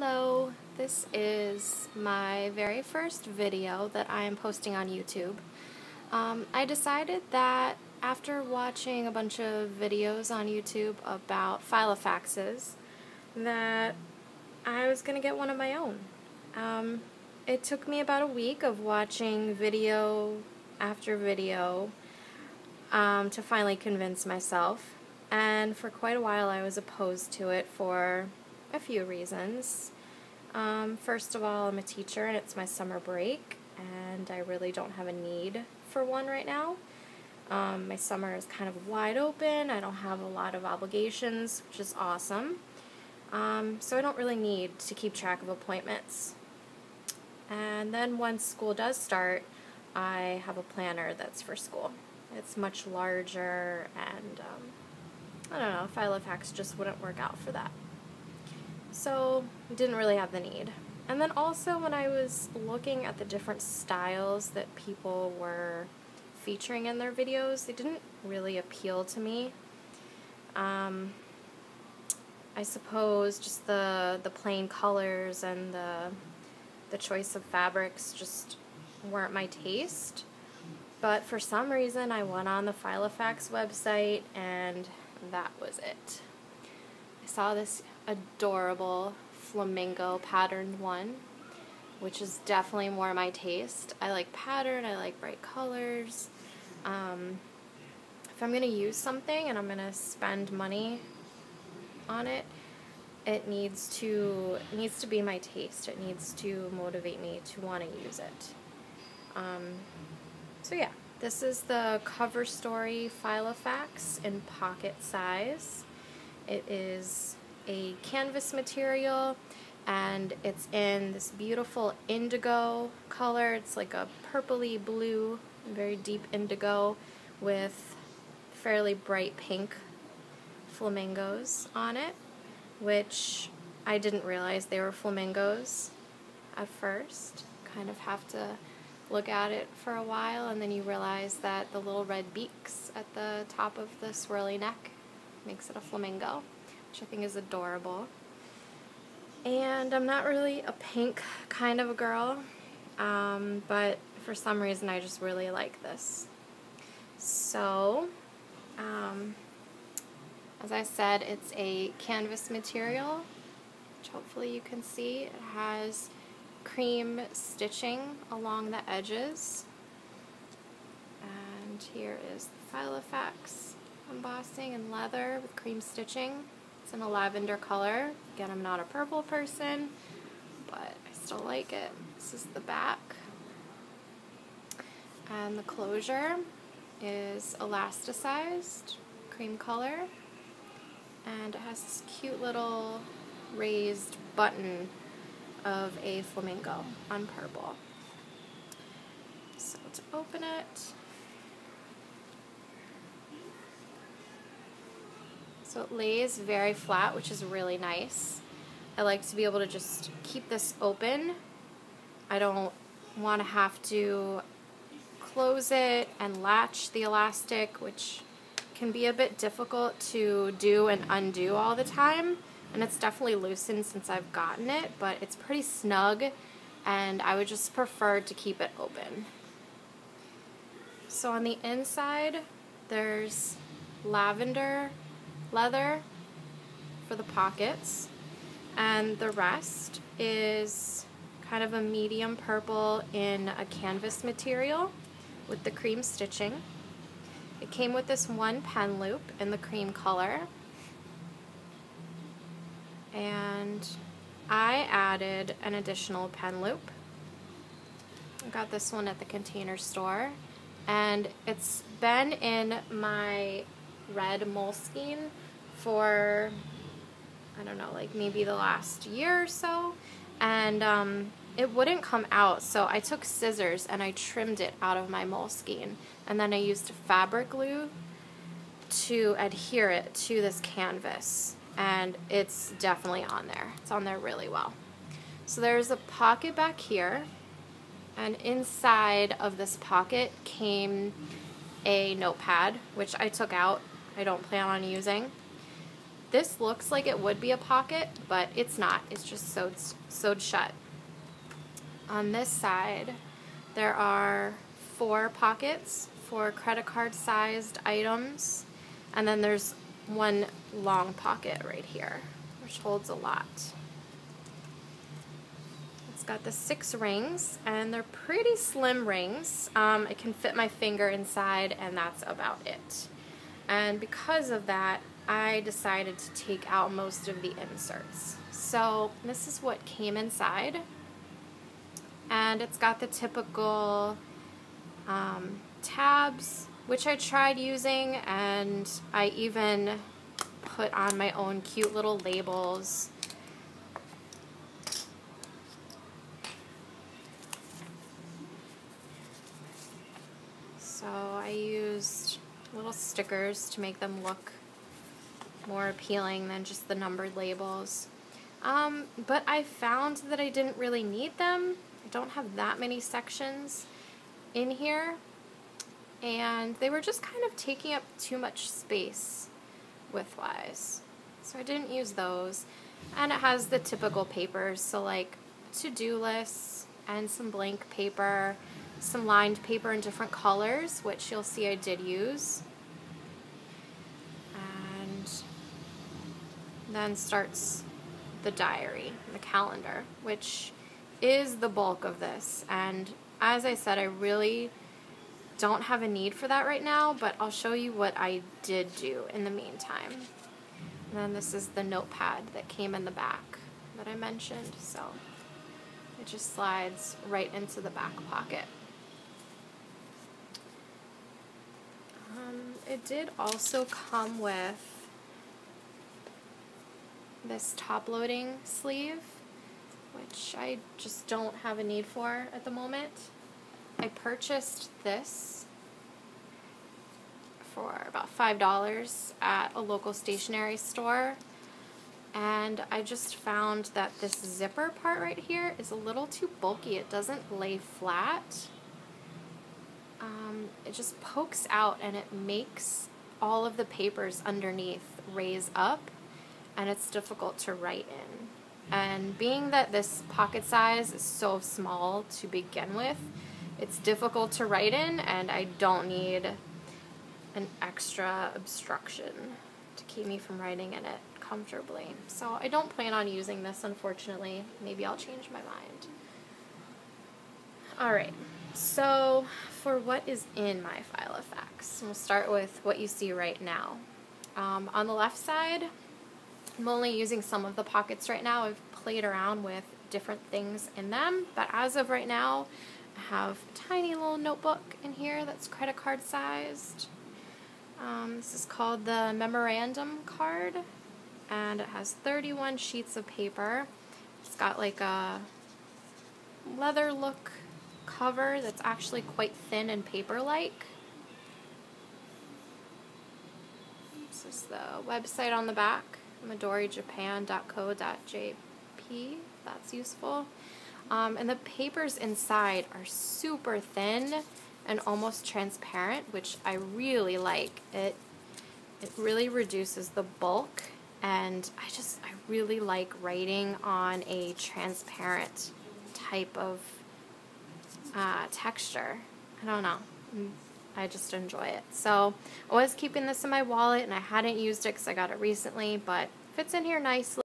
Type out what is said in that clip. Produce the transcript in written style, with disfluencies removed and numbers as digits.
Hello, this is my very first video that I am posting on YouTube. I decided that after watching a bunch of videos on YouTube about filofaxes that I was going to get one of my own. It took me about a week of watching video after video to finally convince myself, and for quite a while I was opposed to it for a few reasons. First of all, I'm a teacher and it's my summer break, and I really don't have a need for one right now. My summer is kind of wide open. I don't have a lot of obligations, which is awesome. So I don't really need to keep track of appointments. And then once school does start, I have a planner that's for school. It's much larger, and I don't know, filofax just wouldn't work out for that. So didn't really have the need. And then also when I was looking at the different styles that people were featuring in their videos, they didn't really appeal to me. I suppose just the plain colors and the choice of fabrics just weren't my taste. But for some reason I went on the Filofax website and that was it. I saw this adorable flamingo patterned one, which is definitely more my taste. I like pattern, I like bright colors. If I'm going to use something and I'm going to spend money on it, it needs to be my taste. It needs to motivate me to want to use it. So yeah, this is the Cover Story Filofax in pocket size. It is a canvas material, and it's in this beautiful indigo color. It's like a purpley blue, very deep indigo with fairly bright pink flamingos on it, which I didn't realize they were flamingos at first. Kind of have to look at it for a while, and then you realize that the little red beaks at the top of the swirly neck makes it a flamingo, which I think is adorable. And I'm not really a pink kind of a girl, but for some reason I just really like this. So, as I said, it's a canvas material, which hopefully you can see. It has cream stitching along the edges. And here is the Filofax embossing in leather with cream stitching. It's in a lavender color. Again, I'm not a purple person, but I still like it. This is the back. And the closure is elasticized, cream color. And it has this cute little raised button of a flamingo on purple. So to open it, so it lays very flat, which is really nice. I like to be able to just keep this open. I don't want to have to close it and latch the elastic, which can be a bit difficult to do and undo all the time. And it's definitely loosened since I've gotten it, but it's pretty snug, and I would just prefer to keep it open. So on the inside, there's lavender leather for the pockets, and the rest is kind of a medium purple in a canvas material with the cream stitching. It came with this one pen loop in the cream color, and I added an additional pen loop. I got this one at the Container Store, and it's been in my red moleskine for, I don't know, like maybe the last year or so, and it wouldn't come out, so I took scissors and I trimmed it out of my moleskine, and then I used fabric glue to adhere it to this canvas, and it's definitely on there. It's on there really well. So there's a pocket back here, and inside of this pocket came a notepad, which I took out. I don't plan on using. This looks like it would be a pocket, but it's not. It's just sewed shut. On this side, there are 4 pockets for credit card sized items, and then there's one long pocket right here, which holds a lot. It's got the 6 rings, and they're pretty slim rings. I can fit my finger inside, and that's about it. And because of that, I decided to take out most of the inserts. So this is what came inside, and it's got the typical tabs, which I tried using, and I even put on my own cute little labels. So I used little stickers to make them look more appealing than just the numbered labels. But I found that I didn't really need them. I don't have that many sections in here, and they were just kind of taking up too much space width-wise. So I didn't use those. And it has the typical papers, so like to-do lists and some blank paper, some lined paper in different colors, which you'll see I did use. And then starts the diary, the calendar, which is the bulk of this. And as I said, I really don't have a need for that right now, but I'll show you what I did do in the meantime. And then this is the notepad that came in the back that I mentioned, so it just slides right into the back pocket. It did also come with this top-loading sleeve, which I just don't have a need for at the moment. I purchased this for about $5 at a local stationery store, and I just found that this zipper part right here is a little too bulky. It doesn't lay flat. It just pokes out, and it makes all of the papers underneath raise up, and it's difficult to write in. And being that this pocket size is so small to begin with, it's difficult to write in, and I don't need an extra obstruction to keep me from writing in it comfortably. So I don't plan on using this, unfortunately. Maybe I'll change my mind. Alright, so for what is in my Filofax, we'll start with what you see right now. On the left side, I'm only using some of the pockets right now. I've played around with different things in them, but as of right now, I have a tiny little notebook in here that's credit card sized. This is called the memorandum card, and it has 31 sheets of paper. It's got like a leather look cover that's actually quite thin and paper-like. This is the website on the back, midorijapan.co.jp, if that's useful. And the papers inside are super thin and almost transparent, which I really like. It really reduces the bulk, and I really like writing on a transparent type of texture. I don't know. I just enjoy it. So I was keeping this in my wallet, and I hadn't used it because I got it recently, but it fits in here nicely.